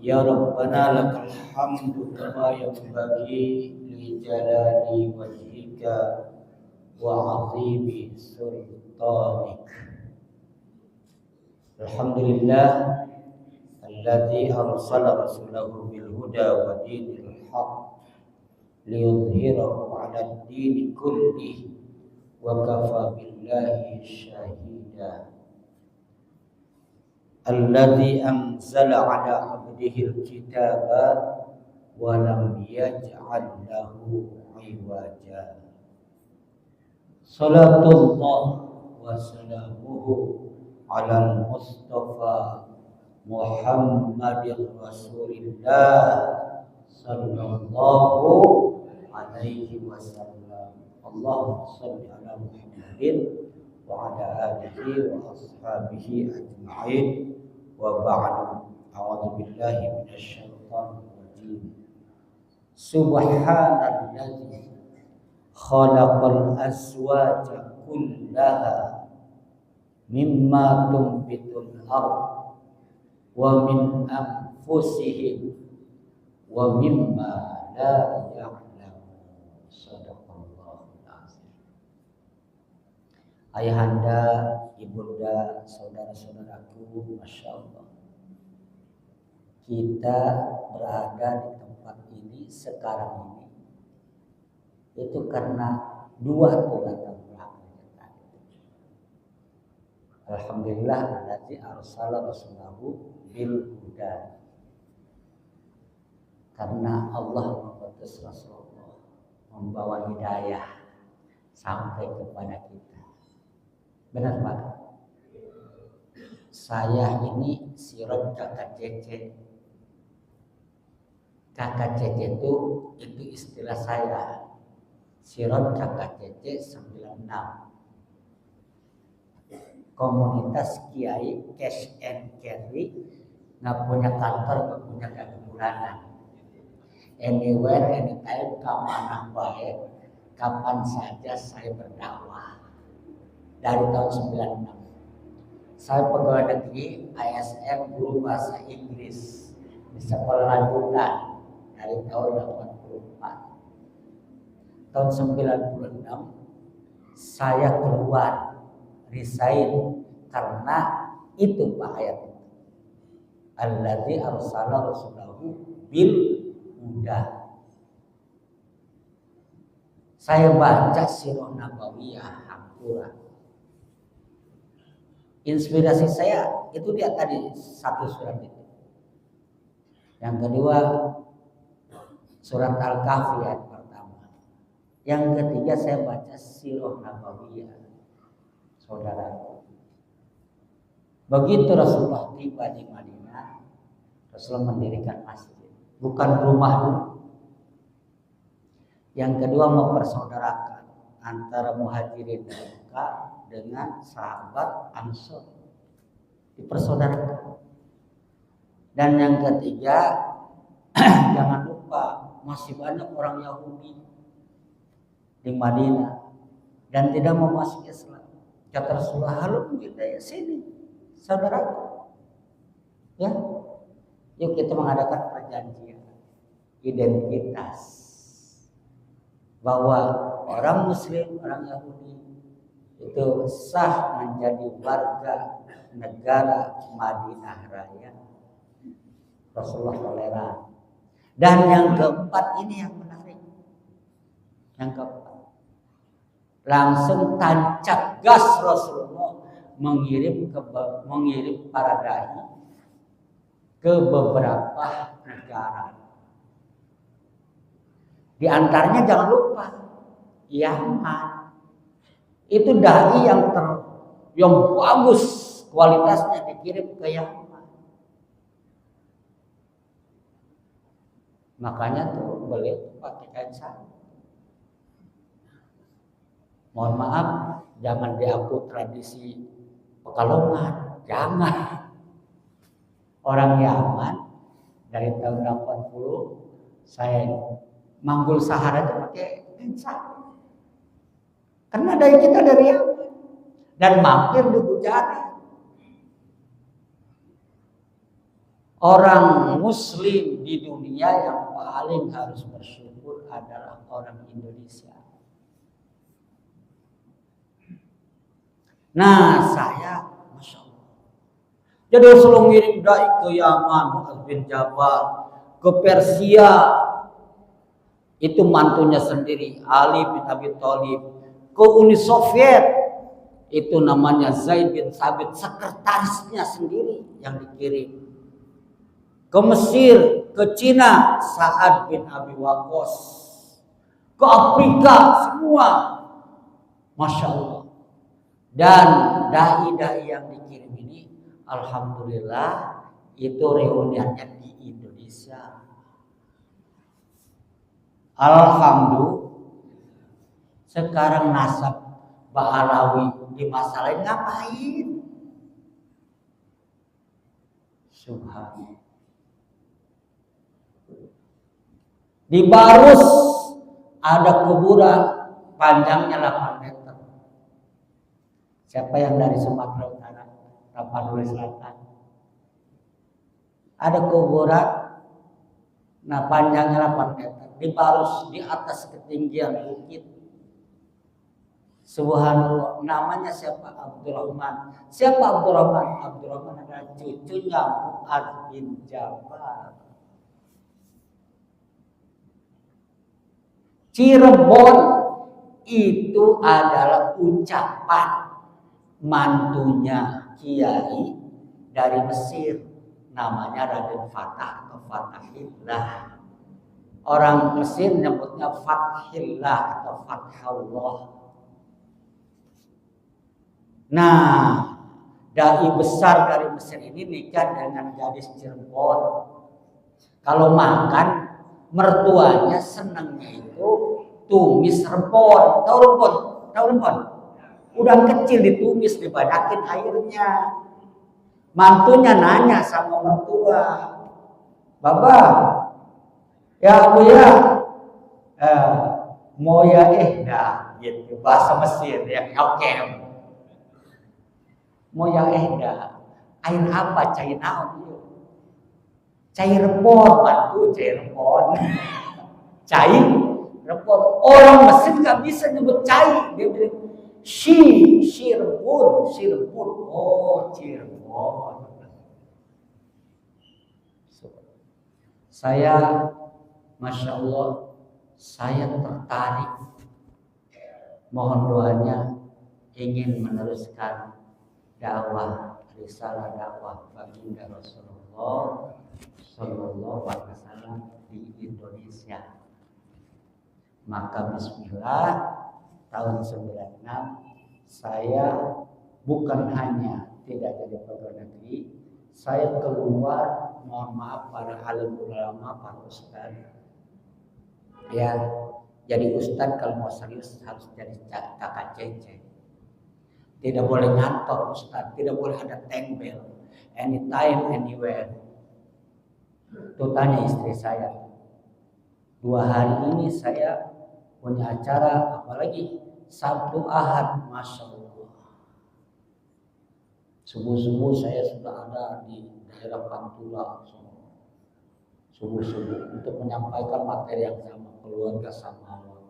Ya Rabbana lakal hamdu kama yanbaghi li jalali wajhika wa 'azimi sultanik. Alhamdulillah alladzi arsala rasulahu bil huda wa dinil haqq liyudhhirahu 'ala ad-dini kullihi wa kafa billahi shahida. Alladzi anzala 'ala 'abdihi al-kitaba wa lam yaj'al lahu 'iwaja. Salatullah wa salamuhu 'ala al-Mustafa Muhammadir Rasulillah sallallahu alaihi wasallam. Allahumma shalli 'ala Muhammadin wa 'ala alihi wa ashabihi ajma'in. Wa ba'du, a'udzu billahi minasy syaithanir rajim. Subhanalladzi khalaqal azwaja kullaha mimma tunbitul ardh wa min anfusihim wa mimma la ya'lamun. Shadaqallahul azim. Ayahanda, ibunda, saudara-saudaraku, Masya Allah, kita berada di tempat ini sekarang ini itu karena dua latar belakang tadi. Alhamdulillah alladzi arsala rasulahu bil huda, karena Allah mengutus Rasulullah membawa hidayah sampai kepada kita. Benar Pak? Saya ini sirot kakak Cece. Kakak Cece itu istilah saya. Sirot kakak Cece 96. Komunitas Kiai Cash and Carry, nggak punya kantor, nggak punya kebutuhan. Anywhere, anytime, kapan baik, kapan saja saya berdakwah. Dari tahun 96. Saya pegawai negeri ASN guru bahasa Inggris di sekolah lanjutan dari tahun 84. Tahun 96 saya keluar, resign karena itu Pak ayat itu. Alladzi arsala rasulahu bil huda. Saya baca Sirah Nabawiyah Al-Quran. Inspirasi saya itu dia tadi satu surat itu. Yang kedua surat Al-Kahfi ayat pertama. Yang ketiga saya baca Sirah Nabawiyah. Saudara, begitu Rasulullah tiba di Madinah, Rasulullah mendirikan masjid, bukan rumah dulu. Yang kedua mempersaudarakan antara Muhajirin dan Mekah dengan sahabat Ansor, dipersaudarakan. Dan yang ketiga jangan lupa masih banyak orang Yahudi di Madinah dan tidak mau masuk Islam. Kata Rasulullah, "Halo kita ya sini, saudaraku. Ya, yuk kita mengadakan perjanjian identitas bahwa orang Muslim, orang Yahudi itu sah menjadi warga negara Madinah Raya." Rasulullah toleran. Dan yang keempat ini yang menarik. Yang keempat, langsung tancap gas Rasulullah mengirim para dai ke beberapa negara. Di antaranya jangan lupa Yaman. Itu dai yang bagus kualitasnya dikirim ke Yaman. Makanya tuh beliau pakai kain sarung. Mohon maaf, jangan diaku tradisi Pekalongan, jangan. Orang Yaman dari tahun 80 saya manggul sahara itu pakai kain sarung. Karena dari kita dari Yaman dan mampir di Gujarat. Orang Muslim di dunia yang paling harus bersyukur adalah orang Indonesia. Nah, saya, Masya Allah, jadi selalu ngirim dai ke Yaman, Mu'adz bin Jabal, ke Persia, itu mantunya sendiri, Ali bin Abi Thalib, ke Uni Soviet, itu namanya Zaid bin Thabit, sekretarisnya sendiri yang dikirim. Ke Mesir, ke Cina, Sa'ad bin Abi Waqqas, ke Afrika, semua, Masya Allah. Dan dai-dai yang dikirim ini, alhamdulillah, itu reuniannya di Indonesia. Alhamdulillah. Sekarang nasab Ba'alawi di masa lain ngapain? Subhanallah. Di Barus ada kuburan panjangnya 8 meter. Siapa yang dari Sumatera Utara, Tapanuli Selatan? Ada kuburan, nah panjangnya 8 meter. Di Barus, di atas ketinggian bukit. Subhanallah, namanya siapa? Abdurrahman. Siapa Abdurrahman? Abdurrahman adalah cucunya Mu'adz bin Jabal. Cirebon itu adalah ucapan mantunya Kiai dari Mesir, namanya Raden Fatah atau Fatahillah. Orang Mesir menyebutnya Fathillah atau Fathullah. Nah, dai besar dari Mesir ini nikah dengan gadis Cirebon. Kalau makan, mertuanya senangnya itu tumis rebon. Tahu rebon? Tahu rebon? Udah kecil ditumis, dibanyakin airnya. Mantunya nanya sama mertua, "Baba, ya Bu ya, mau ya dah," gitu bahasa Mesir ya. Oke. Mau ya dah. Air apa? Cair naon? Cair rebon, mantu cair rebon. Cair rebon. Orang Mesir nggak bisa nyebut cair, dia bilang Cirebon. Oh, Cirebon. Saya, Masya Allah, saya tertarik. Mohon doanya, ingin meneruskan dakwah, risalah dakwah baginda Rasulullah Sallallahu Alaihi Wasallam di Indonesia. Maka Bismillah, tahun 96 saya bukan hanya tidak jadi pegawai negeri, saya keluar, mohon maaf para alim ulama, para ustaz, ya jadi ustaz kalau mau serius harus jadi kakak cece, tidak boleh ngantor ustaz, tidak boleh ada tembel, anytime anywhere. Itu tanya istri saya, 2 hari ini saya punya acara, apalagi Sabtu Ahad, Masya Allah. Subuh-subuh saya sudah ada di daerah Pantura, subuh-subuh untuk menyampaikan materi yang sama, keluarga sama Allah.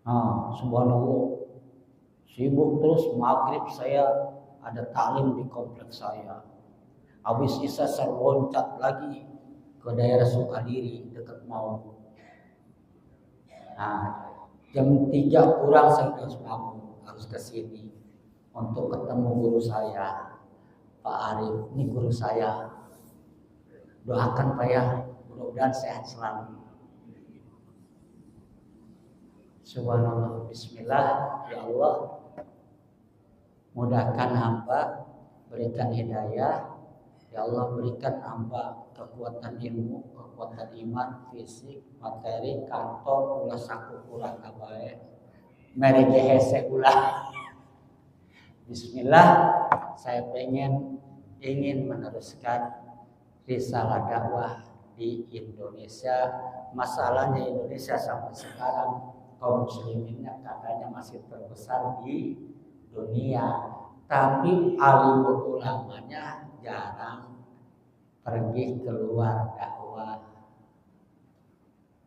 Nah, subhanallah, sibuk terus. Maghrib saya ada taklim di kompleks saya. Habis isya saya loncat lagi ke daerah Sukadiri dekat Maung. Nah, jam 3 kurang saya harus bangun, harus ke sini untuk ketemu guru saya, Pak Arif. Ini guru saya. Doakan Pak ya, mudah-mudahan sehat selalu. Subhanallah, bismillah, ya Allah, mudahkan hamba, berikan hidayah. Ya Allah, berikan hamba kekuatan ilmu, kekuatan iman, fisik, materi, kantong, ulah saku kurang kabae, mereka hese ulah. Bismillah, saya ingin meneruskan risalah dakwah di Indonesia. Masalahnya Indonesia sampai sekarang kaum musliminnya katanya masih terbesar di dunia, tapi alim ulamanya jarang. pergi keluar dakwah.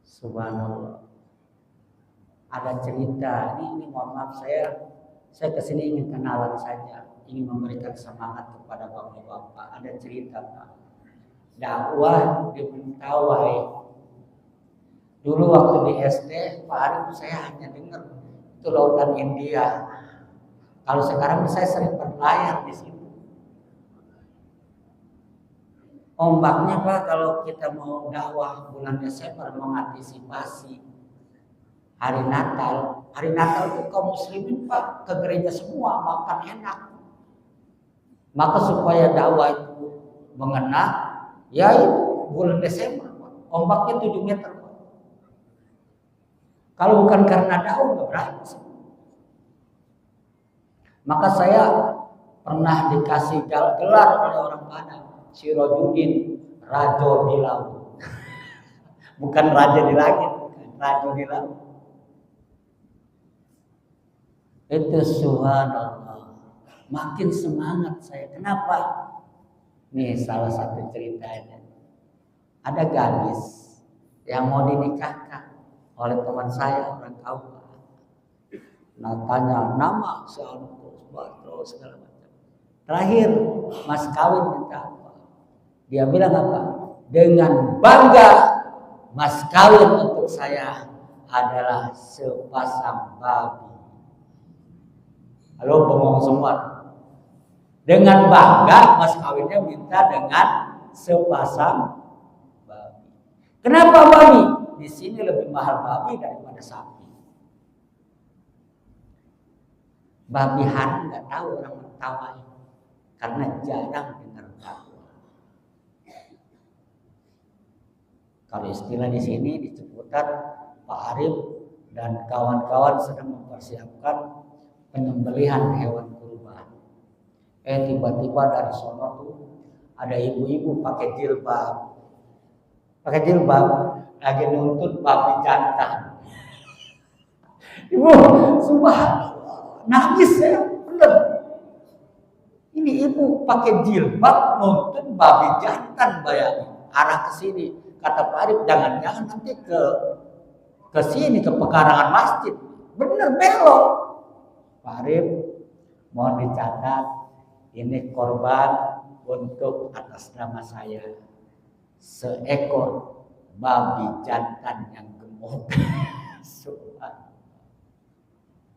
Subhanallah. Ada cerita, ini mohon maaf saya kesini ingin kenalan saja, ingin memberikan semangat kepada bapak-bapak. Ada cerita Pak, dakwah di Mentawai. Dulu waktu di SD, Pak Arif saya hanya dengar itu lautan India. Kalau sekarang saya sering berlayar di situ. Ombaknya Pak, kalau kita mau dakwah bulan Desember mengantisipasi hari Natal. Hari Natal itu kaum muslimin Pak ke gereja semua, makan enak. Maka supaya dakwah itu mengena, ya itu bulan Desember Pak. Ombaknya 7 meter Pak. Kalau bukan karena dakwah nggak berani. Maka saya pernah dikasih gelar oleh orang Padang, Sirojudin Rajo di Laut. Bukan raja di langit, Rajo di Laut. Itu subhanallah. Makin semangat saya. Kenapa? Nih salah satu ceritanya. Ada gadis yang mau dinikahkan oleh teman saya, orang Kabupaten. Nah tanya nama, terus segala macam. Terakhir mas kawin minta apa? Dia bilang apa? Dengan bangga mas kawin untuk saya adalah sepasang babi. Halo bengong semua. Dengan bangga mas kawinnya minta dengan sepasang babi. Kenapa babi? Di sini lebih mahal babi daripada sapi. Babi haram nggak tahu orang Mentawai karena jarang dengar dakwah. Kalau istilah di sini di Ciputat, Pak Arif dan kawan-kawan sedang mempersiapkan penyembelihan hewan kurban. Tiba-tiba dari sono tuh ada ibu-ibu pakai jilbab, lagi nuntut babi jantan. Ibu, subhanallah. Nangis saya, bener. Ini ibu pakai jilbab nonton babi jantan, bayangin. Arah ke sini, kata Pak Arif, jangan-jangan nanti ke sini ke pekarangan masjid. Bener belok. Pak Arif, mohon dicatat, ini korban untuk atas nama saya. Seekor babi jantan yang gemuk.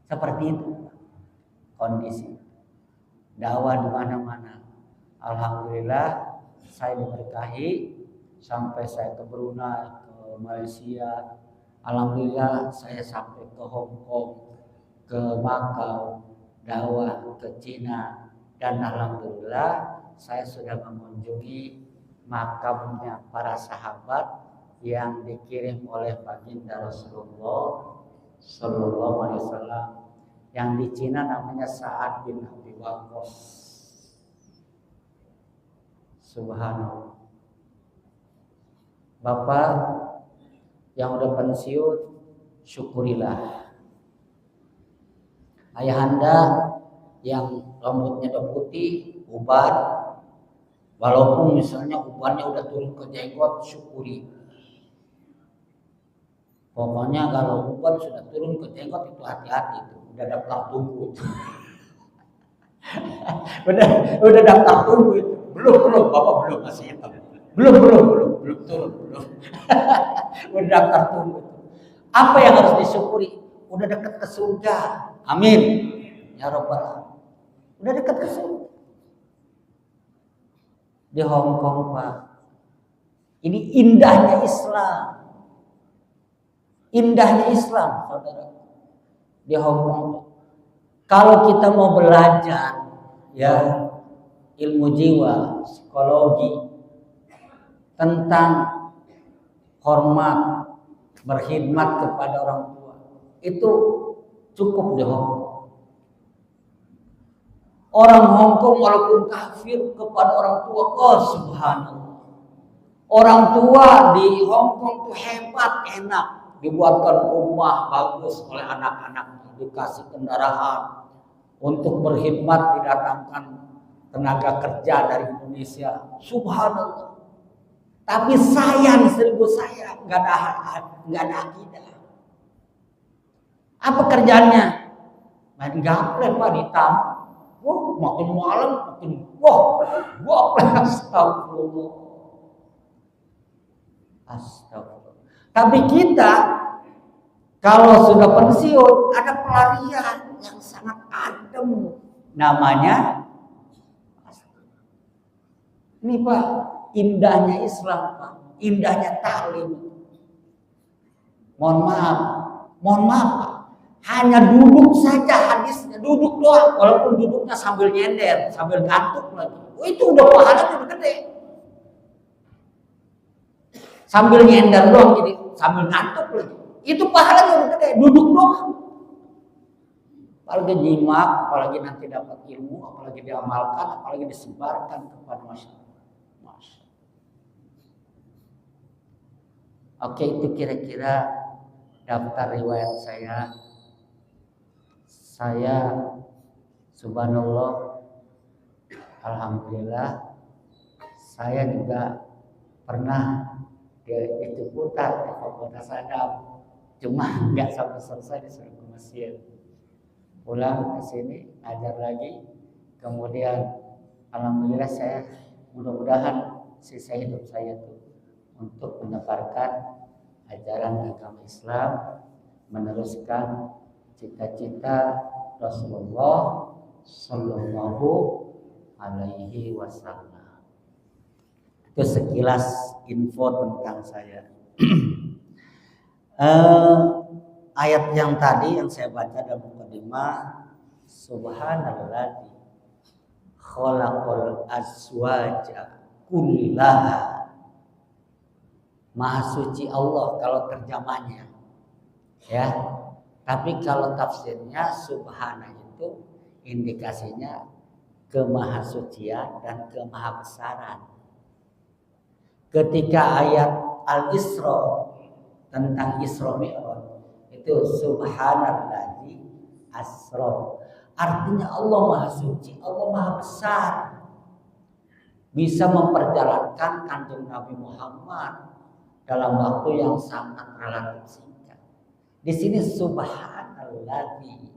Seperti itu kondisi dakwah di mana-mana. Alhamdulillah saya diberkahi sampai saya ke Brunei, ke Malaysia. Alhamdulillah saya sampai ke Hong Kong, ke Makau, dakwah ke Cina, dan alhamdulillah saya sudah mengunjungi makamnya para sahabat yang dikirim oleh baginda Rasulullah Sallallahu Alaihi Wasallam. Yang di Cina namanya Sa'ad bin Abi Waqqas. Subhanallah. Bapak yang udah pensiun, syukurilah. Ayahanda yang rambutnya udah putih, uban, walaupun misalnya ubannya udah turun ke jenggot, syukuri. Pokoknya kalau uban sudah turun ke jenggot itu hati-hati itu. Udah daftar tunggu itu. udah daftar tunggu itu. Belum, Bapak belum masih hitam. Belum turun, belum. Udah daftar tunggu itu. Apa yang harus disyukuri? Udah dekat ke surga. Amin. Ya Rabbal Alamin. Udah dekat ke surga. Di Hong Kong, Pak. Ini indahnya Islam. Indahnya Islam, saudara. Di Hong Kong. Kalau kita mau belajar ya ilmu jiwa, psikologi tentang hormat, berkhidmat kepada orang tua, itu cukup di Hong Kong. Orang Hong Kong walaupun kafir kepada orang tua, oh subhanallah. Orang tua di Hong Kong tuh hebat, enak, dibuatkan rumah bagus oleh anak-anak, dikasih kendaraan untuk berkhidmat, didatangkan tenaga kerja dari Indonesia. Subhanallah. Tapi sayang, seribu sayang, nggak ada akidah. Apa kerjanya? Main gaple Pak di taman. Wah, makin malam makin wah, astagfirullah. Astagfirullah. Tapi kita kalau sudah pensiun ada pelarian yang sangat adem, namanya ini Pak, indahnya Islam Pak, indahnya taklim. Mohon maaf Pak, hanya duduk saja hadisnya, duduk doang, walaupun duduknya sambil nyender, sambil ngantuk lagi. Oh, itu udah pahalanya udah gede. Sambil nyender doang, jadi sambil ngantuk lagi. Itu pahalanya udah gede, duduk doang. Apalagi nyimak, apalagi nanti dapat ilmu, apalagi diamalkan, apalagi disebarkan kepada masyarakat. Oke, itu kira-kira daftar riwayat saya. Saya subhanallah, alhamdulillah, saya juga pernah diputar ke Fakultas Adab, cuma nggak sampai selesai, disuruh ke Mesir. Pulang ke sini ngajar lagi, kemudian alhamdulillah saya mudah-mudahan sisa hidup saya tuh untuk menyebarkan ajaran agama Islam, meneruskan cita-cita Rasulullah Sallallahu Alaihi Wasallam. Itu sekilas info tentang saya. Ayat yang tadi yang saya baca dalam mukadimah, Subhanalladzi khalaqal azwaja kullaha. Maha suci Allah kalau terjemahnya, ya. Tapi kalau tafsirnya subhana itu indikasinya kemahasucian dan kemahabesaran. Ketika ayat Al-Isra tentang Isra Mi'raj itu subhanalladzi asra, artinya Allah maha suci, Allah maha besar, bisa memperjalankan Kanjeng Nabi Muhammad dalam waktu yang sangat relatif singkat. Di sini subhanalladzi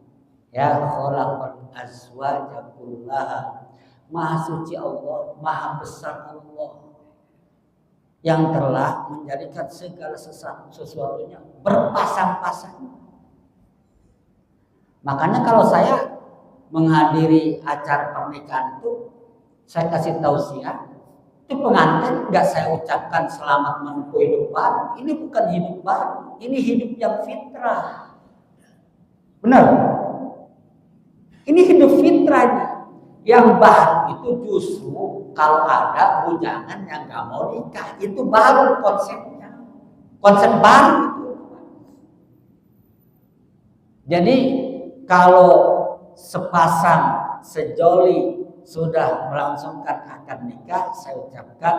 ya khalaqal azwaja kullaha, maha suci Allah, maha besar Allah yang telah menjadikan segala sesuatunya berpasang-pasang. Makanya kalau saya menghadiri acara pernikahan itu, saya kasih tausiah, itu pengantin nggak saya ucapkan selamat menempuh hidup baru. Ini bukan hidup baru, ini hidup yang fitrah. Benar? Ini hidup fitrahnya. Yang baru itu justru kalau ada bujangan yang nggak mau nikah, itu baru konsepnya, konsep baru itu. Jadi kalau sepasang sejoli sudah melangsungkan akad nikah, saya ucapkan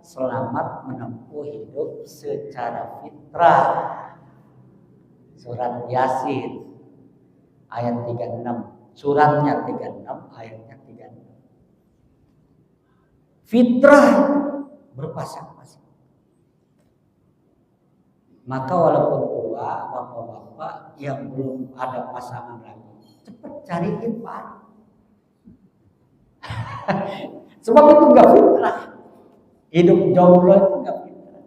selamat menempuh hidup secara fitrah. Surat Yasin ayat 36, suratnya 36, ayatnya 36. Fitrah berpasang-pasang. Maka walaupun tua, bapak-bapak yang belum ada pasangan lagi, cepat cariin baru. Sebab itu gak fitrah. Hidup jomblo itu gak fitrah.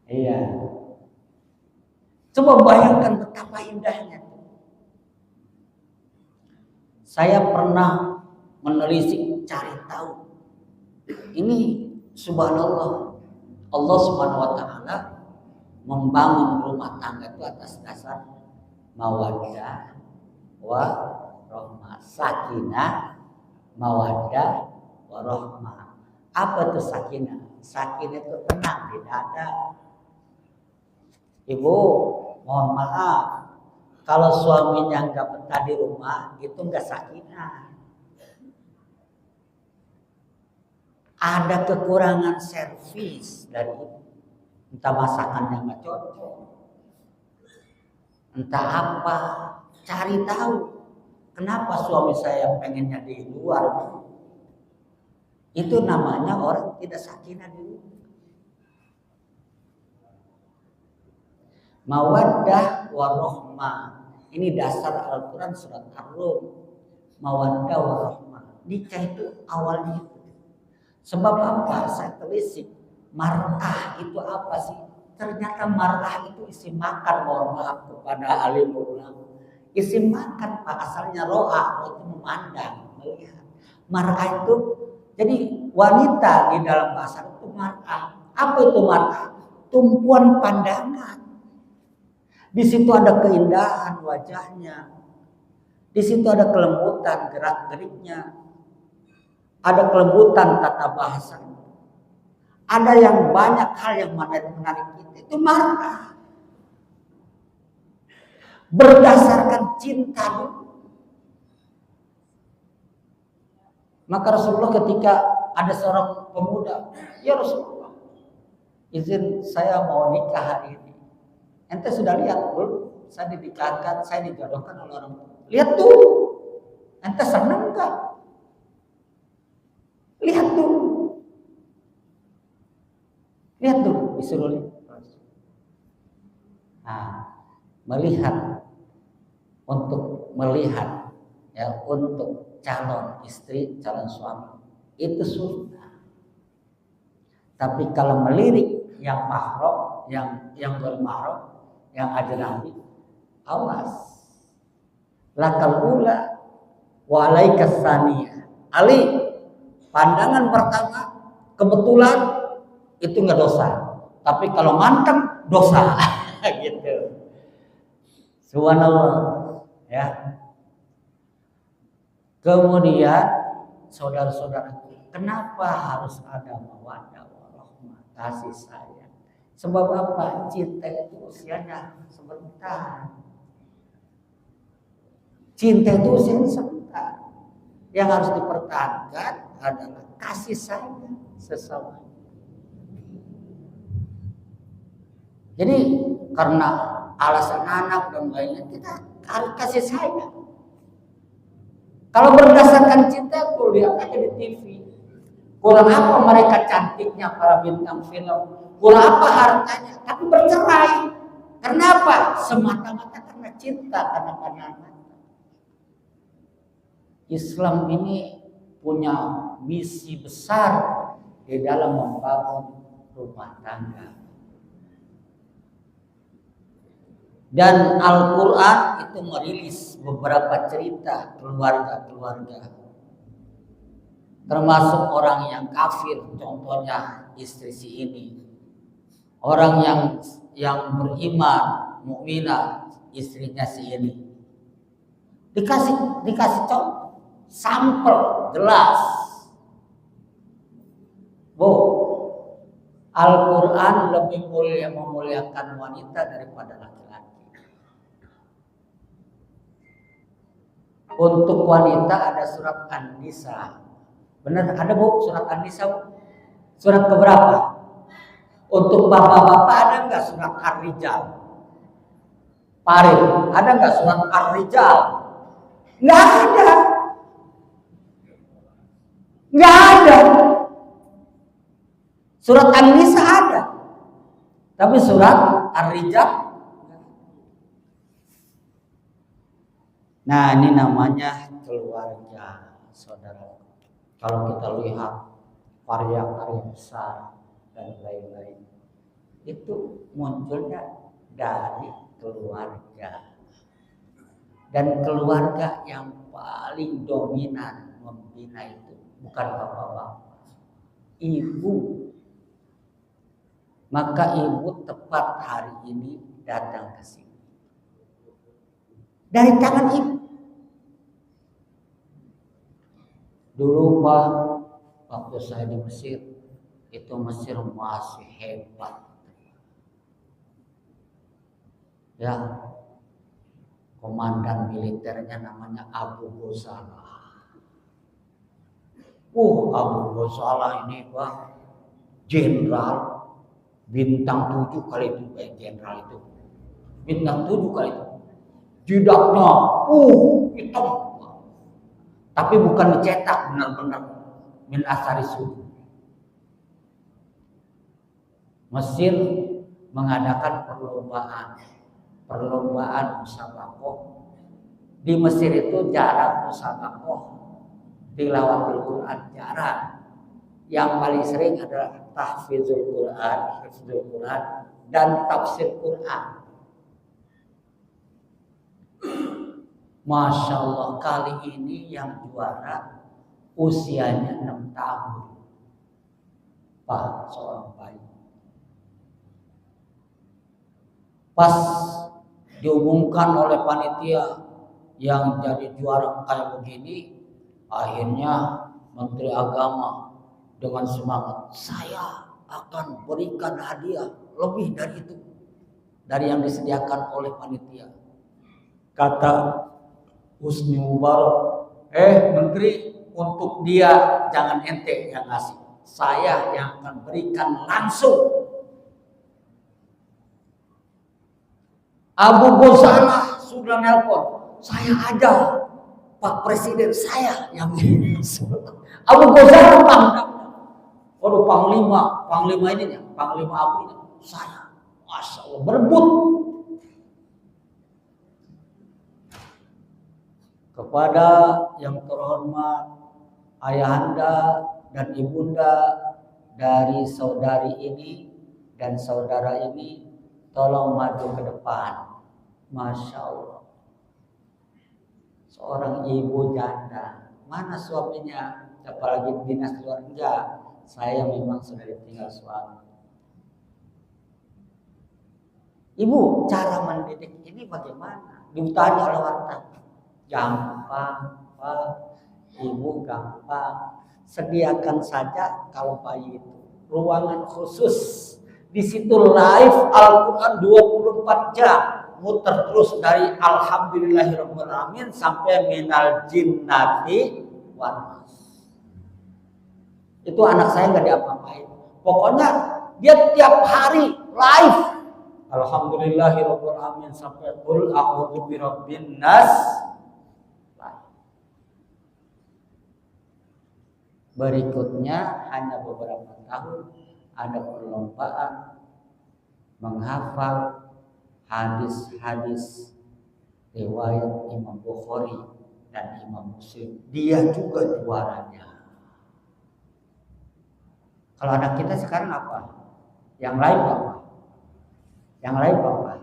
Iya. Coba bayangkan betapa indahnya. Saya pernah menelisik, cari tahu. Ini subhanallah, Allah subhanahu wa ta'ala membangun rumah tangga itu atas dasar mawaddah wa rahmah, sakinah, mawaddah warahmah. Apa itu sakinah? Sakinah itu tenang di dada. Ibu, mohon maaf, kalau suaminya nggak betah di rumah, itu nggak sakinah. Ada kekurangan servis dari ibu. Entah masakannya nggak cocok, entah apa. Cari tahu kenapa suami saya pengennya di luar. Itu namanya orang tidak sakinah di rumah. Mawaddah warahmah. Ini dasar Al-Quran surat Ar-Rum. Mawaddah warahmah. Nikah itu awalnya. Sebab apa? Saya telisik. Mar'ah itu apa sih? Ternyata mar'ah itu isi makan. Mohon maaf kepada alim ulama. Isi makan Pak, asalnya ro'a. Itu memandang, melihat. Mar'ah itu, jadi wanita di dalam bahasa itu mar'ah. Apa itu mar'ah? Tumpuan pandangan. Di situ ada keindahan wajahnya. Di situ ada kelembutan gerak-geriknya. Ada kelembutan tata bahasanya. Ada yang banyak hal yang menarik kita. Itu mar'ah. Berdasarkan cinta dulu. Maka Rasulullah ketika ada seorang pemuda, ya Rasulullah, izin saya mau nikah hari ini. Ente sudah lihat belum? Saya dinikahkan, saya dijodohkan oleh orang tua. Lihat tuh, ente senang nggak? Lihat tuh, lihat tuh, disuruh lihat. Nah, untuk melihat, ya, untuk calon istri, calon suami itu sunnah. Tapi kalau melirik yang mahram, yang bermahram, yang ajnabi, awas. Lakal ula wa alaikas saniyah. Ali, pandangan pertama kebetulan itu nggak dosa. Tapi kalau mantap dosa. Gitu. Subhanallah, ya. Kemudian saudara-saudaraku, kenapa harus ada mawaddah warahmah, kasih sayang? Sebab apa? Cinta itu usianya sebentar. Cinta itu usianya sebentar. Yang harus dipertahankan adalah kasih sayang sesama. Jadi karena alasan anak dan lainnya, kita harus kasih sayang. Kalau berdasarkan cinta tuh lihat aja di TV. Kurang apa mereka cantiknya para bintang film, kurang apa hartanya, tapi bercerai. Kenapa? Semata-mata karena cinta, karena pandangan. Islam ini punya misi besar di dalam membangun rumah tangga. Dan Al-Quran itu merilis beberapa cerita keluarga-keluarga. Termasuk orang yang kafir, contohnya istri si ini. Orang yang beriman, mukminah, istrinya si ini. Dikasih contoh, sampel jelas. Al-Quran lebih memuliakan wanita daripada laki-laki. Untuk wanita ada surat An-Nisa. Benar ada Bu surat An-Nisa Bu? Surat keberapa? Untuk bapak-bapak ada nggak surat Ar-Rijal? Parit, ada nggak surat Ar-Rijal? Nggak ada. Nggak ada. Surat An-Nisa ada. Tapi surat Ar-Rijal. Nah, ini namanya keluarga, saudara. Kalau kita lihat karya-karya besar dan lain-lain, itu munculnya dari keluarga. Dan keluarga yang paling dominan membina itu bukan bapak-bapak, ibu. Maka ibu tepat hari ini datang ke sini. Dari tangan ibu. Dulu Pak, waktu saya di Mesir, itu Mesir masih hebat. Ya, komandan militernya namanya Abu Ghosalah. Abu Ghosalah ini Pak, jenderal bintang 7 kali itu, jenderal itu. Bintang 7 kali itu. Jidaknya, hitam. Tapi bukan dicetak benar-benar min asari suhu. Mesir mengadakan perlombaan perlombaan musabaqah. Di Mesir itu jarang musabaqah tilawatul Quran, jarang. Yang paling sering adalah tahfizul Quran, hifzul Quran, dan tafsir Quran. Masya Allah, kali ini yang juara usianya 6 tahun. Pak, seorang bayi. Pas diumumkan oleh panitia yang jadi juara kayak begini, akhirnya Menteri Agama dengan semangat, saya akan berikan hadiah lebih dari itu, dari yang disediakan oleh panitia. Kata Husni Mubarak, Menteri, untuk dia jangan ente yang ngasih, saya yang akan berikan langsung. Abu Ghazala sudah nelpon, saya aja Pak Presiden, saya yang ini. Abu Ghazala waduh, panglima ini, panglima apinya, saya, Masya Allah, berebut. Kepada yang terhormat ayahanda dan ibunda dari saudari ini dan saudara ini, tolong maju ke depan. Masya Allah, seorang ibu janda, mana suaminya, apalagi dinas luar, enggak, saya memang sudah ditinggal suami. Ibu, cara mendidik ini bagaimana? Ditanya oleh wartawan. Gampang, Pak. Ibu, gampang. Sediakan saja kalau bayi itu ruangan khusus. Di situ live Al-Quran 24 jam. Muter terus dari Alhamdulillahirrahmanirrahim sampai minal jinnati wan nas. Itu anak saya nggak diapa-apain. Pokoknya dia tiap hari live Alhamdulillahirrahmanirrahim sampai qul a'udzu birabbin nas. Berikutnya hanya beberapa tahun ada perlombaan menghafal hadis-hadis riwayat Imam Bukhari dan Imam Muslim. Dia juga juaranya. Kalau anak kita sekarang apa? Yang lain apa? Yang lain apa?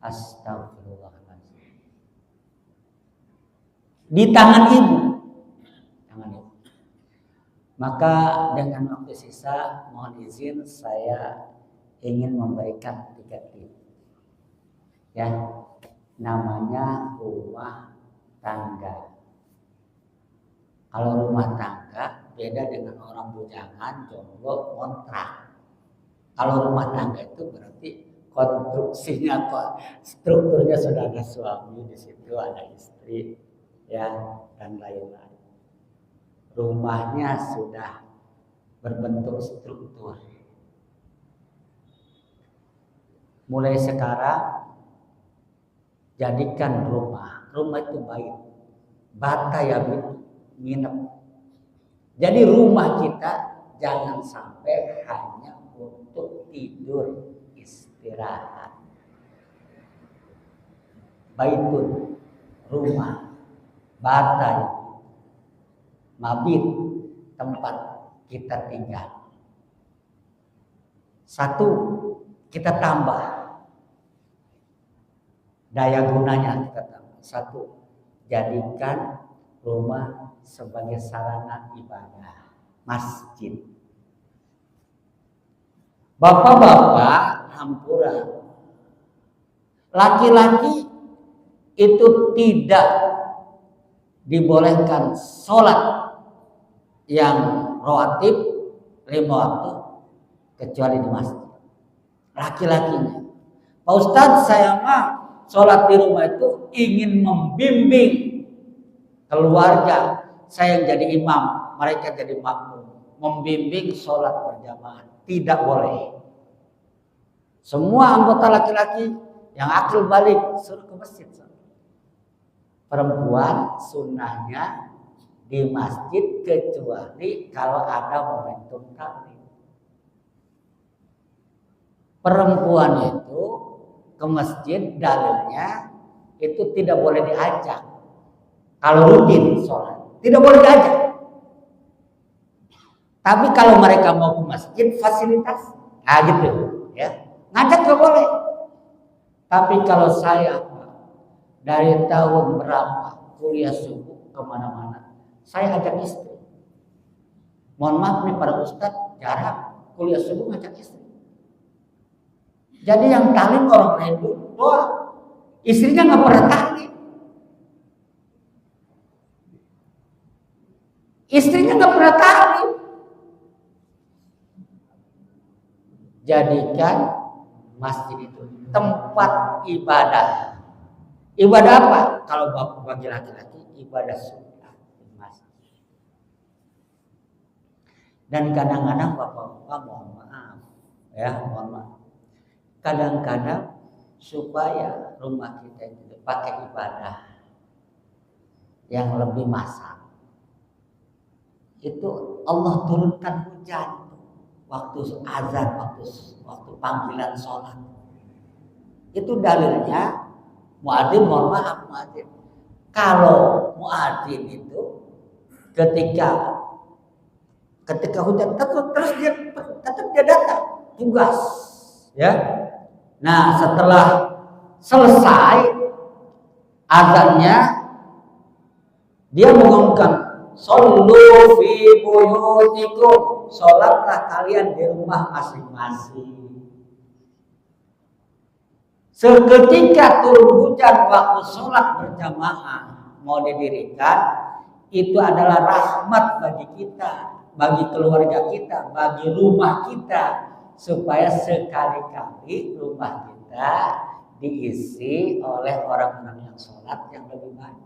Astagfirullahaladzim. Di tangan ibu. Tangan ibu. Maka dengan waktu sisa, mohon izin saya ingin memberikan 3 tips. Ya, namanya rumah tangga. Kalau rumah tangga beda dengan orang bujangan, jomblo, kontrak. Kalau rumah tangga itu berarti konstruksinya, strukturnya sudah ada suami di situ, ada istri, ya, dan lain-lain. Rumahnya sudah berbentuk struktur. Mulai sekarang jadikan rumah itu baik, bata ya nginep. Jadi rumah kita jangan sampai hanya untuk tidur istirahat. Baitun, rumah, bata, mabit, tempat kita tinggal. 1, kita tambah daya gunanya, kita tambah. 1, jadikan rumah sebagai sarana ibadah, masjid. Bapak-bapak, hampura, laki-laki itu tidak dibolehkan sholat yang rawatib 5 waktu kecuali di masjid. Laki-lakinya, Pak Ustadz, saya mah sholat di rumah itu ingin membimbing keluarga, saya yang jadi imam, mereka jadi makmum, membimbing sholat berjamaah. Tidak boleh. Semua anggota laki-laki yang akil balik suruh ke masjid. Perempuan sunnahnya di masjid kecuali kalau ada momentum taklim. perempuan itu ke masjid dalilnya itu tidak boleh diajak. Kalau rutin sholat, tidak boleh diajak. Tapi kalau mereka mau ke masjid, fasilitas, nah gitu, ya, ngajak nggak boleh. Tapi kalau saya dari tahun berapa kuliah subuh kemana-mana, saya ajak istri. Mohon maaf nih para ustadz, jarang kuliah subuh ngajak istri. Jadi yang talim orang lain dulu, istrinya nggak pernah talim. Istrinya nggak pernah talim. Jadikan masjid itu tempat ibadah. Ibadah apa? Kalau bagi laki-laki ibadah sunnah di masjid. Dan kadang-kadang bapak-bapak mohon maaf, ya mohon maaf. Kadang-kadang supaya rumah kita itu pakai ibadah yang lebih masak, itu Allah turunkan hujan. Waktu azan, waktu panggilan sholat, itu dalilnya muadzin, mohon maaf muadzin. Kalau muadzin itu ketika hujan terus dia datang tugas, ya. Nah setelah selesai azannya dia mengumumkan Shollu fi buyutikum, sholatlah kalian di rumah masing-masing. Seketika turun hujan waktu sholat berjamaah mau didirikan, itu adalah rahmat bagi kita, bagi keluarga kita, bagi rumah kita, supaya sekali-kali rumah kita diisi oleh orang-orang yang sholat yang lebih banyak.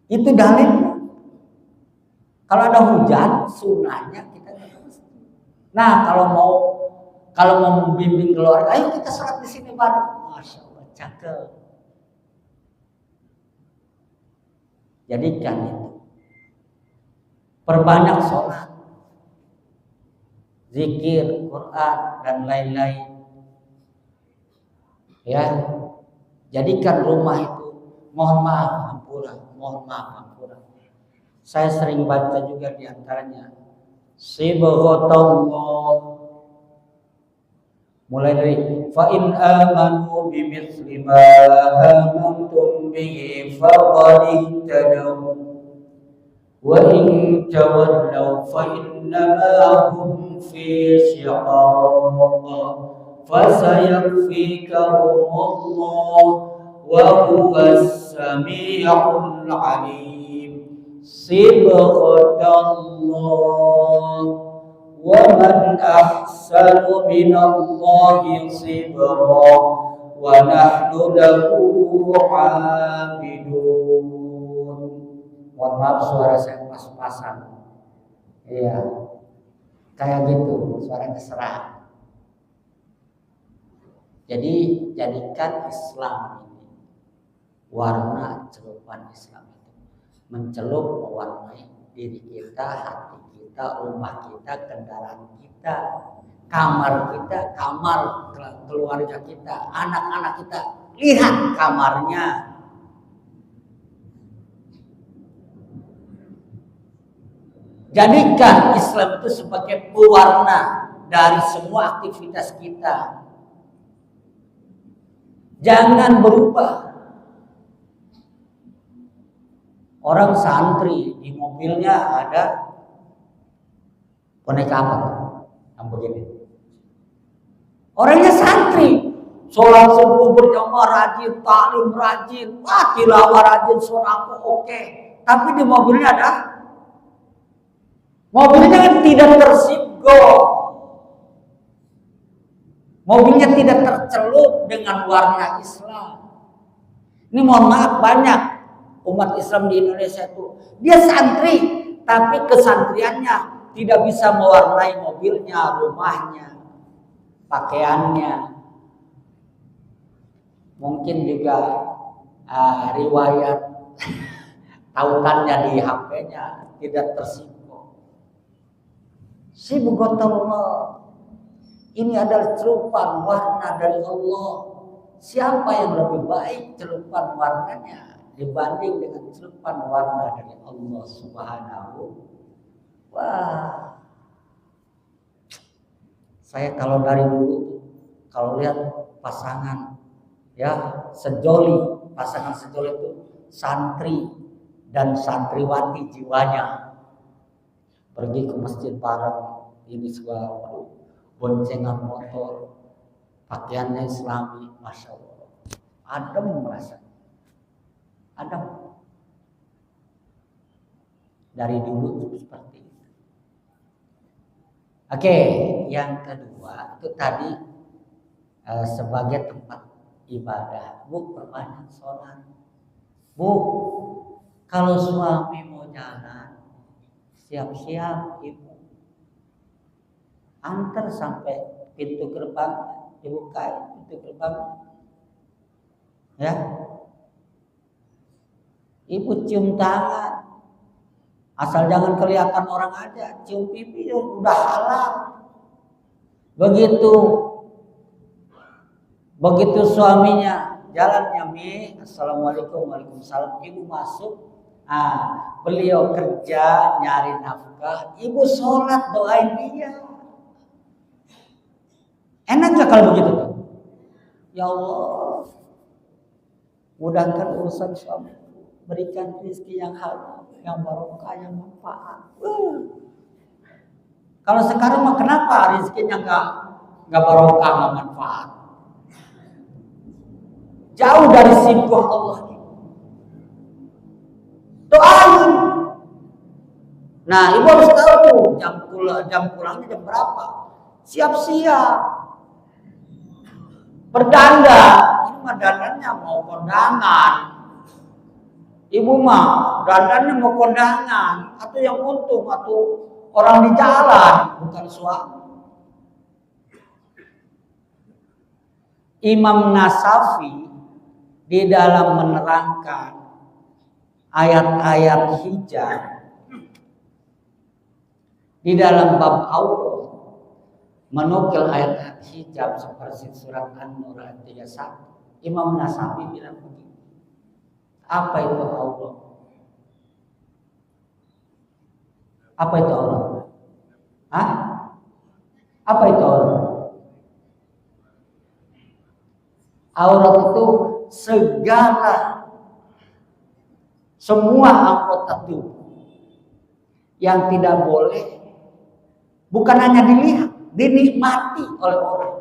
Itu dalilnya. Kalau ada hujan, sunnahnya kita mesti. Nah, kalau mau membimbing keluarga, ayo kita sholat di sini bareng. Masya Allah, cakep. Jadikan itu. Perbanyak sholat, zikir, Quran, dan lain-lain. Ya, jadikan rumah itu, mohon maaf, ampura. Saya sering baca juga diantaranya Sibghatullah, mulai dari fa in amanu bimithli ma amantum bihi faqad ihtadaw wa in tawallaw fa innama hum fi shiqaq fasayakfikahumullah wa huwas sami'ul 'alim. Sibghatullah wa man ahsanu minallahi sibgha wa nahnu lahu 'abidun. Mohon maaf suara saya pas-pasan. Iya. Kayak gitu, suaranya serak. Jadi jadikan Islam ini warna celupan Islam itu mencelup mewarnai diri kita, hati kita, rumah kita, kendaraan kita, kamar kita, kamar keluarga kita, anak-anak kita. Lihat kamarnya. Jadikan Islam itu sebagai pewarna dari semua aktivitas kita. Jangan berubah. Orang santri di mobilnya ada boneka apa? Yang begini. Orangnya santri, sholat subuh berjamaah rajin, taklim rajin, tilawah rajin, sholat oke. Tapi di mobilnya ada, mobilnya kan tidak tersibgah. Mobilnya tidak tercelup dengan warna Islam. Ini mohon maaf banyak umat Islam di Indonesia itu, dia santri, tapi kesantriannya tidak bisa mewarnai mobilnya, rumahnya, pakaiannya. Mungkin juga riwayat tautannya di HP-nya tidak tersinggung. Sibghatullah. Ini adalah celupan warna dari Allah. Siapa yang lebih baik celupan warnanya dibanding dengan celupan warna dari Allah Subhanahu. Wah, saya kalau dari dulu kalau lihat pasangan ya pasangan sejoli itu santri dan santriwati jiwanya pergi ke masjid bareng, ini segala boncengan motor, pakaiannya Islami, masya Allah, adem merasa, adem. Dari dulu seperti itu. Oke, yang kedua itu tadi sebagai tempat ibadah, Bu, perbanyak sholat. Bu, kalau suami mau jalan, siap-siap ibu, antar sampai pintu gerbang, dibuka pintu gerbang, ya. Ibu cium tangan, asal jangan kelihatan orang aja, cium pipi udah halal. Begitu suaminya jalannya Mi, assalamualaikum, waalaikumsalam, ibu masuk. Beliau kerja nyari nafkah, ibu sholat doain dia. Enak gak kalau begitu tuh? Ya Allah, mudahkan urusan suami, berikan rezeki yang halal, yang barokah, yang manfaat. Kalau sekarang mah kenapa rezekinya nggak barokah, nggak manfaat? Jauh dari sibuk Allah. Doain. Nah, ibu harus tahu tuh jam pulangnya jam berapa. Siap-siap. Berdandan. Ini mah dandannya mau kondangan. Ibu mah dandannya mau kondangan atau yang untung atau orang di jalan, bukan suami. Imam Nasafi di dalam menerangkan ayat-ayat hijab di dalam bab aurat menukil ayat hijab seperti surat An-Nur ayat 31. Imam Nasafi bilang begini, apa itu aurat? Apa itu aurat? Apa itu aurat? Aurat itu semua anggota tubuh yang tidak boleh, bukan hanya dilihat, dinikmati oleh orang.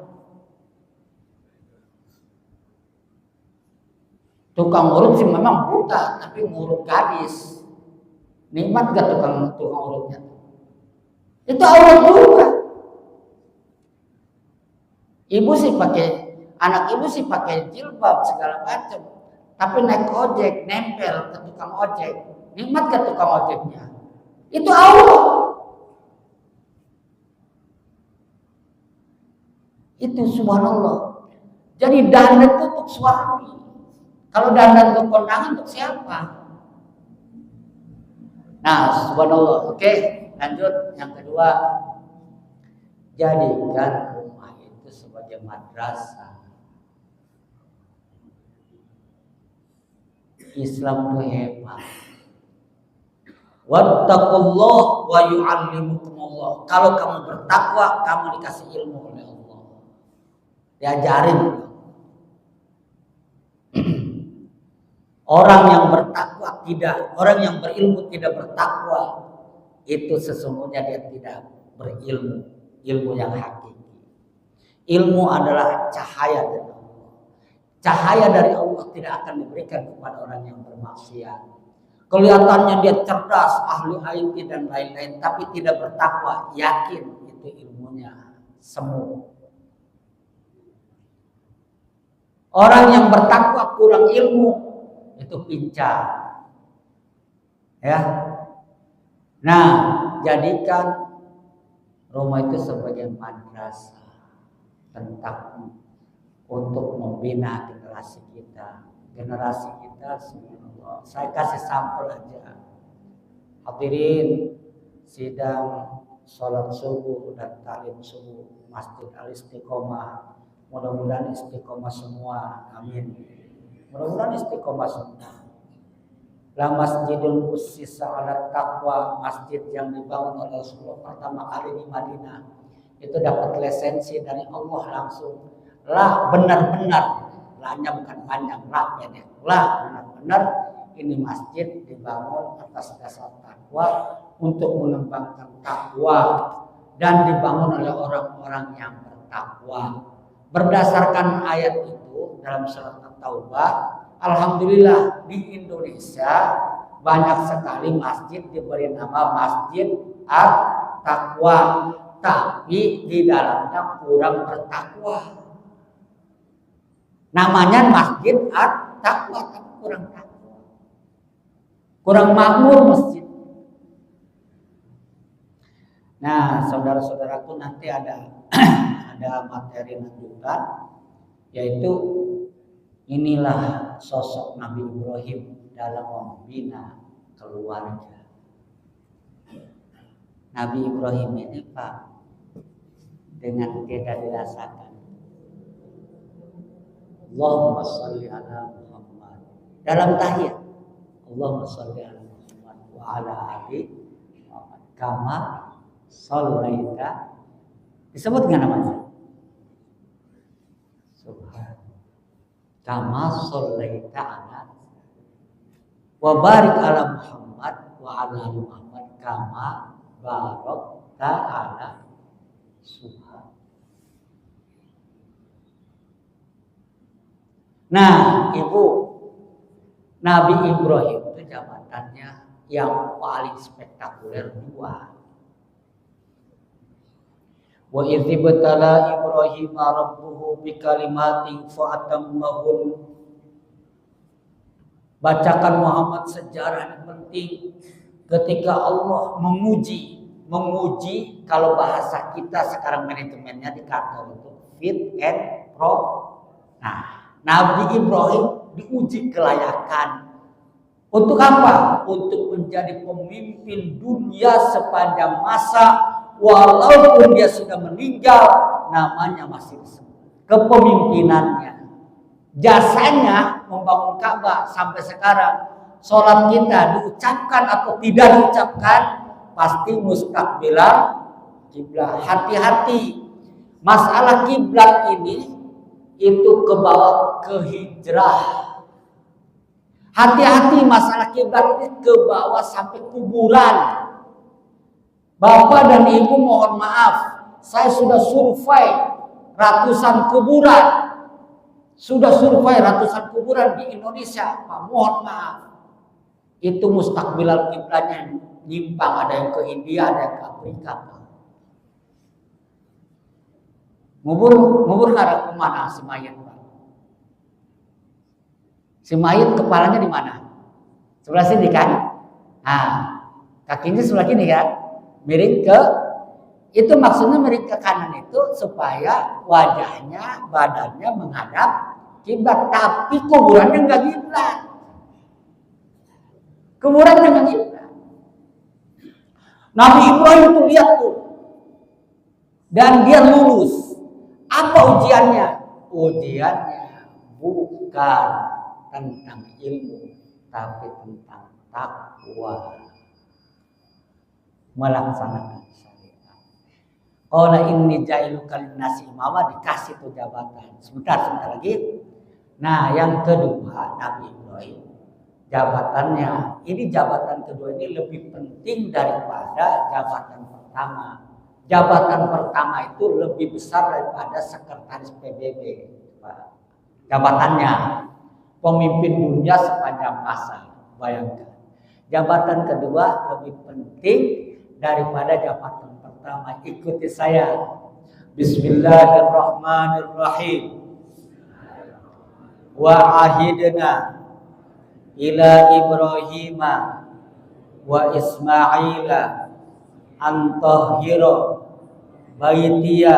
Tukang urut sih memang buta, tapi ngurut gadis. Nikmat gak tukang urutnya? Itu aurat juga. Anak ibu sih pakai jilbab segala macam, tapi naik ojek nempel ke tukang ojek. Nikmat ke tukang ojeknya? Itu aurat. Itu subhanallah. Jadi dandan itu untuk suami. Kalau dandan untuk kondangan untuk siapa? Nah, subhanallah. Oke, lanjut yang kedua. Jadikan rumah itu sebagai madrasah. Islam itu hebat. Wattaqullah wa yu'allimukumullah. Kalau kamu bertakwa, kamu dikasih ilmu oleh Allah. Diajarin. Orang yang bertakwa orang yang berilmu tidak bertakwa, itu sesungguhnya dia tidak berilmu, ilmu yang hakiki. Ilmu adalah cahaya dari Allah. Cahaya dari Allah tidak akan diberikan kepada orang yang bermaksiat. Kelihatannya dia cerdas, ahli IT dan lain-lain, tapi tidak bertakwa, yakin itu ilmunya semu. Orang yang bertakwa kurang ilmu, itu pincang. Ya. Nah, jadikan rumah itu sebagai madrasah tentang untuk membina generasi kita. Saya kasih sampel aja. Hadirin sidang sholat subuh dan taklim subuh Masjid Al Istiqomah. Mudah-mudahan istiqomah semua, amin. Mudah-mudahan istiqomah semua. La masjidun ussisa ala taqwa, masjid yang dibangun oleh Rasulullah pertama kali di Madinah. Itu dapat lisensi dari Allah langsung. Lah benar-benar, lahnya bukan panjang, lah pendek. Lah benar-benar ini masjid dibangun atas dasar takwa untuk mengembangkan takwa dan dibangun oleh orang-orang yang bertakwa. Berdasarkan ayat itu dalam surat At-Taubah, alhamdulillah di Indonesia banyak sekali masjid diberi nama Masjid At-Taqwa, tapi di dalamnya kurang bertakwa. Namanya Masjid At-Taqwa tapi kurang takwa. Kurang makmur masjid. Nah, saudara-saudaraku, nanti ada materi lanjutan, yaitu inilah sosok Nabi Ibrahim dalam membina keluarga. Nabi Ibrahim ini Pak, dengan tidak dirasakan. Allahumma sholli ala Muhammad. Dalam tahiyat, Allahumma sholli ala Muhammad wa ala ali Muhammad kama shallaita. Disebut nggak namanya? Subhan. Kama shallaita ala wa barik ala Muhammad wa ala ali Muhammad kama barakta ala Subhan. Nah, Ibu, Nabi Ibrahim itu jabatannya yang paling spektakuler dua. Wa idz ibtala Ibrahim rabbuhu bikalimatin fa'atammahun. Bacakan Muhammad sejarah yang penting ketika Allah menguji kalau bahasa kita sekarang manajemennya di kantor itu fit and proper. Nah, Nabi Ibrahim diuji kelayakan. Untuk apa? Untuk menjadi pemimpin dunia sepanjang masa. Walaupun dia sudah meninggal, namanya masih disebut. Kepemimpinannya, jasanya membangun Ka'bah sampai sekarang. Sholat kita diucapkan atau tidak diucapkan, pasti mustaqbilah kiblat. Hati-hati, masalah kiblat ini itu kebawa ke hijrah. Hati-hati, masalah kiblat ini kebawa sampai kuburan. Bapak dan Ibu mohon maaf, saya sudah survei ratusan kuburan. Di Indonesia, Pak, mohon maaf. Itu mustaqbilal kiblatnya nyimpang, ada yang ke India, ada yang ke Afrika. Ngubur ngarep kemana si mayat, Pak? Si mayat kepalanya di mana? Sebelah sini kan? Nah, kakinya sebelah kiri kan? Miring ke, itu maksudnya miring ke kanan itu supaya wajahnya, badannya menghadap kiblat, tapi kuburannya enggak kiblat. Kuburannya enggak kiblat. Nabi Ibrahim itu lihat tuh, dan dia lulus. Apa ujiannya? Ujiannya bukan tentang ilmu, tapi tentang takwa. Melaksanakan syariat. Qala inni ja'iluka linnasi imama, dikasih tuh jabatan. Sebentar lagi. Nah, yang kedua, Nabi Ibrahim jabatannya, ini jabatan kedua ini lebih penting daripada jabatan pertama. Jabatan pertama itu lebih besar daripada sekretaris PBB, Pak. Jabatannya pemimpin dunia sepanjang masa. Bayangkan. Jabatan kedua lebih penting daripada jabatan pertama. Ikuti saya. Bismillahirrahmanirrahim. Wa ahidna ila Ibrahima wa Ismaila an tahhira baitiya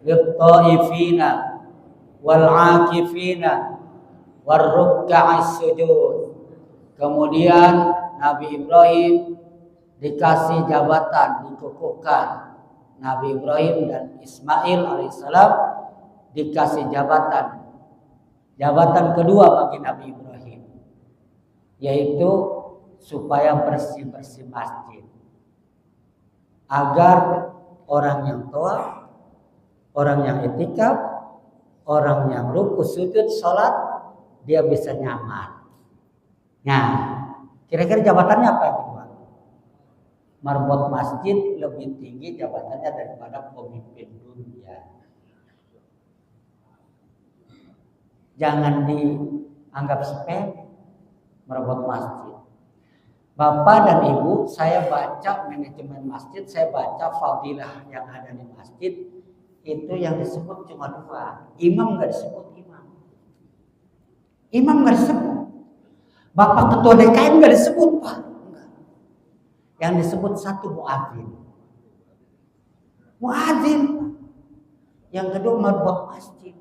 lit-taifina wal 'akifina war ruk'a'is sujud. Kemudian Nabi Ibrahim dikasih jabatan, dikukuhkan. Nabi Ibrahim dan Ismail alaihissalam dikasih jabatan. Jabatan kedua bagi Nabi Ibrahim, yaitu supaya bersih-bersih masjid. Agar orang yang tua, orang yang itikaf, orang yang ruku sujud sholat, dia bisa nyaman. Nah, kira-kira jabatannya apa yang kedua? Marbot masjid lebih tinggi jabatannya daripada pemimpin dunia. Jangan dianggap sepele merebut masjid. Bapak dan Ibu, saya baca manajemen masjid, saya baca fadilah yang ada di masjid, itu yang disebut cuma dua. Imam nggak disebut imam. Imam nggak disebut. Bapak ketua DKM nggak disebut, Pak. Yang disebut satu muadzin. Muadzin. Yang kedua merebut masjid.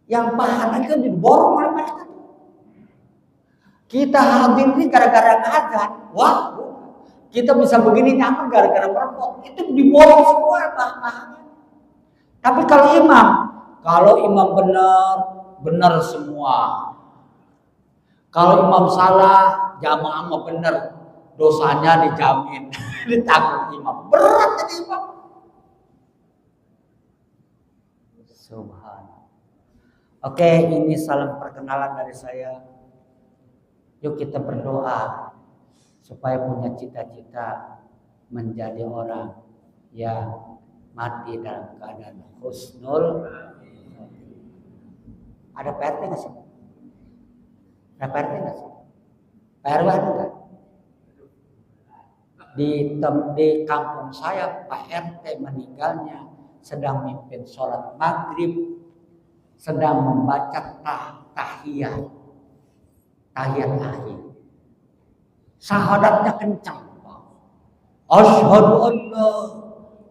Yang pahala kan diborong oleh mereka. Kita hadir ini gara-gara azan. Wah, kita bisa begini nyaman gara-gara merebut. Itu diborong semua pahalanya. Tapi kalau imam benar semua. Kalau imam salah, jamaah mah benar, dosanya dijamin, ditanggung imam. Berat jadi imam. Subhanallah. Oke, ini salam perkenalan dari saya. Yuk kita berdoa supaya punya cita-cita menjadi orang yang mati dalam keadaan husnul. Ada PRT nggak sih? Ada PRT nggak sih? PRW ada nggak? Di kampung saya Pak RT meninggalnya sedang mimpin sholat maghrib, sedang membaca tahiyat akhir. Syahadatnya kencang. Asyhadu an la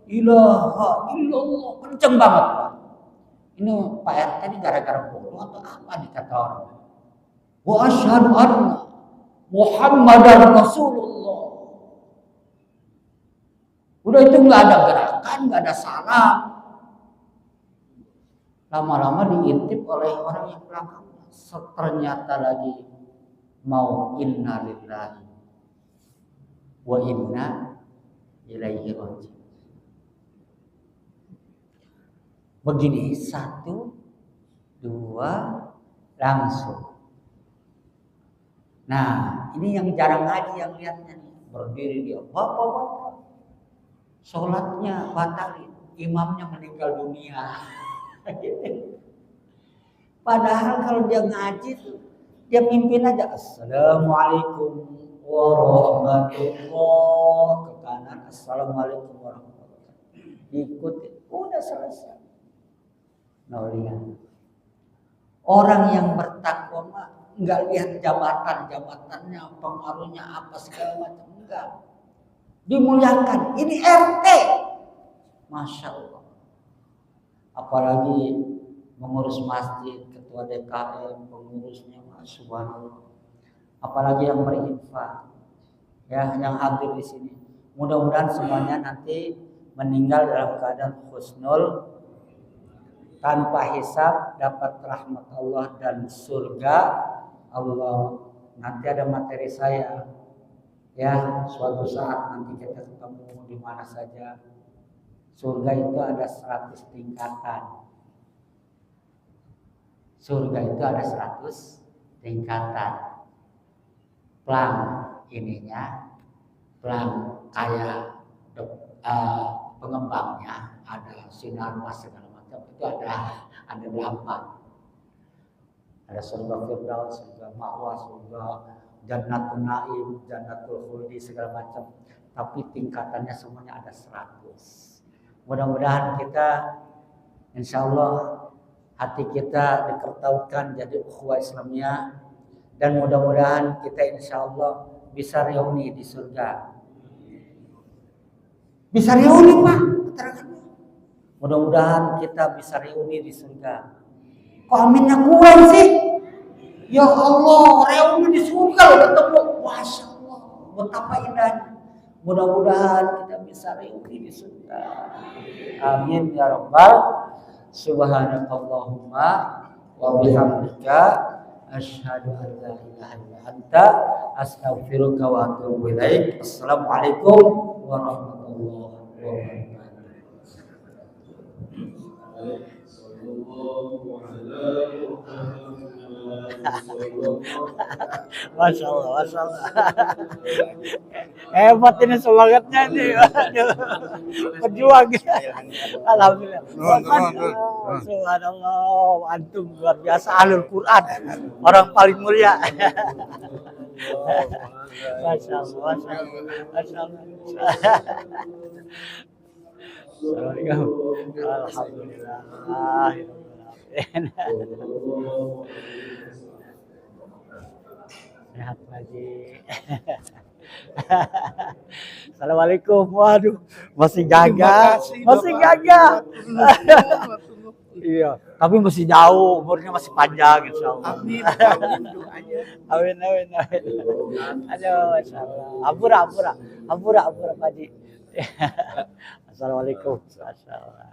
ilaha illallah, kencang banget, Pak. Ini Pak RT ini gara-gara bodoh atau apa dikata orang? Wa asyhadu anna Muhammadar Rasulullah. Udah itu nggak ada gerakan, nggak ada salam. Lama-lama diintip oleh orang yang belakang. Ternyata lagi mau inna lillahi wa inna ilaihi raji'un. Begini, 1, 2, langsung. Nah, ini yang jarang ngaji yang lihatnya nih. Berdiri dia, bapak-bapak, sholatnya batalin, imamnya meninggal dunia. Padahal kalau dia ngaji tuh, dia mimpin aja. Assalamualaikum warahmatullahi wabarakatuh. Ke kanan, assalamualaikum warahmatullahi wabarakatuh. Diikuti, udah selesai. Nah, lihat. Orang yang bertakwa nggak lihat jabatannya, pengaruhnya apa segala macam, enggak. Dimuliakan. Ini RT, masya Allah. Apalagi mengurus masjid, ketua DKM, pengurusnya, subhanallah. Apalagi yang berinfak, ya, yang hadir di sini. Mudah-mudahan semuanya nanti meninggal dalam keadaan husnul, tanpa hisab, dapat rahmat Allah dan surga Allah. Nanti ada materi saya, ya, suatu saat nanti kita ketemu di mana saja. Surga itu ada 100 tingkatan. Surga itu ada 100 tingkatan. Plang ininya, plang kayak pengembangnya, ada sinar mas segala macam, itu ada 8. Ada surga Firdaus, surga Ma'wa, surga Jannatul Naim, Jannatul Khuldi segala macam. Tapi tingkatannya semuanya ada 100. Mudah-mudahan kita, insya Allah, hati kita dikertaukan jadi ukhuwah Islamiyah, dan mudah-mudahan kita insya Allah bisa reuni di surga. Bisa reuni, Pak, keterangannya. Mudah-mudahan kita bisa reuni di surga. Kok aminnya kurang sih? Ya Allah, reuni di surga loh ketemu. Masya Allah, betapa indahnya. Mudah-mudahan kita bisa reuni di surga. Amin ya rabbal. Subhanakallahumma wa bihamdika asyhadu an la ilaha illa anta astaghfiruka wa atubu ilaik. Assalamualaikum warahmatullahi wabarakatuh. Masya Allah, Masya Allah. Hebat ini semangatnya ini. Berjuang. Alhamdulillah. Subhanallah, antum luar biasa ahlul Quran. Orang paling mulia. Masya Allah, Masya Allah. Masya Allah. Alhamdulillah. Sehat lagi. Assalamualaikum. Waduh, masih gagah. Masih gagah. Iya, tapi masih jauh, umurnya masih panjang insyaallah. Amin. Amin, amin, amin. Aduh, masyaallah. Ampura Pak Haji. Assalamualaikum. Masyaallah.